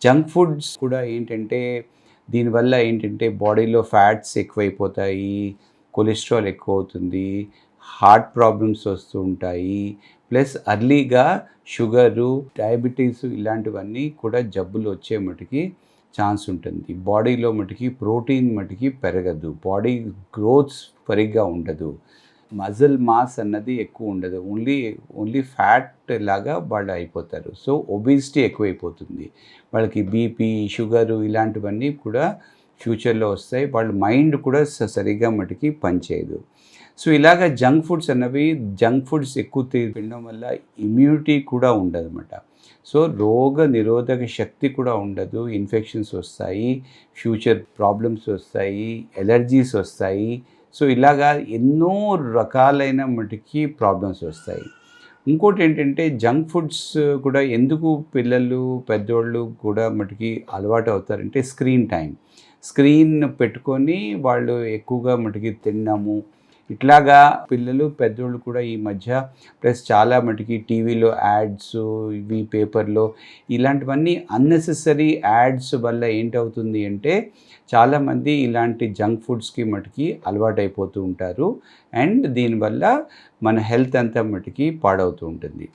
Junk foods కూడా ఏంటంటే దీనివల్ల ఏంటంటే బాడీలో ఫ్యాట్స్ ఎక్కువైపోతాయి, కొలెస్ట్రాల్ ఎక్కువ అవుతుంది, హార్ట్ ప్రాబ్లమ్స్ వస్తూ ఉంటాయి. ప్లస్ అర్లీగా షుగరు, డయాబెటీస్ ఇలాంటివన్నీ కూడా జబ్బులు వచ్చే మటుకి ఛాన్స్ ఉంటుంది. బాడీలో మటుకి ప్రోటీన్ మటుకి పెరగదు, బాడీ గ్రోత్స్ సరిగ్గా ఉండదు, మజిల్ మాస్ అన్నది ఎక్కువ ఉండదు, ఓన్లీ ఫ్యాట్ లాగా వాళ్ళు అయిపోతారు. సో ఒబిసిటీ ఎక్కువైపోతుంది వాళ్ళకి. బీపీ, షుగరు ఇలాంటివన్నీ కూడా ఫ్యూచర్లో వస్తాయి. వాళ్ళ మైండ్ కూడా సరిగ్గా మటుకి పనిచేయదు. సో ఇలాగ జంక్ ఫుడ్స్ ఎక్కువ తినడం వల్ల ఇమ్యూనిటీ కూడా ఉండదన్నమాట. సో రోగ నిరోధక శక్తి కూడా ఉండదు, ఇన్ఫెక్షన్స్ వస్తాయి, ఫ్యూచర్ ప్రాబ్లమ్స్ వస్తాయి, ఎలర్జీస్ వస్తాయి. సో ఇలాగా ఎన్నో రకాలైన మటుకి ప్రాబ్లమ్స్ వస్తాయి. ఇంకోటి ఏంటంటే జంక్ ఫుడ్స్ కూడా ఎందుకు పిల్లలు, పెద్దోళ్ళు కూడా మటుకి అలవాటు అవుతారంటే స్క్రీన్ పెట్టుకొని వాళ్ళు ఎక్కువగా మటుకి తిన్నాము. ఇట్లాగా పిల్లలు, పెద్దోళ్ళు కూడా ఈ మధ్య ప్లస్ చాలా మటుకి టీవీలో యాడ్స్, ఇవి పేపర్లో ఇలాంటివన్నీ అన్నెసెసరీ యాడ్స్ వల్ల ఏంటవుతుంది అంటే చాలామంది ఇలాంటి జంక్ ఫుడ్స్కి మటుకి అలవాటైపోతూ ఉంటారు. అండ్ దీనివల్ల మన హెల్త్ అంతా మటుకి పాడవుతూ ఉంటుంది.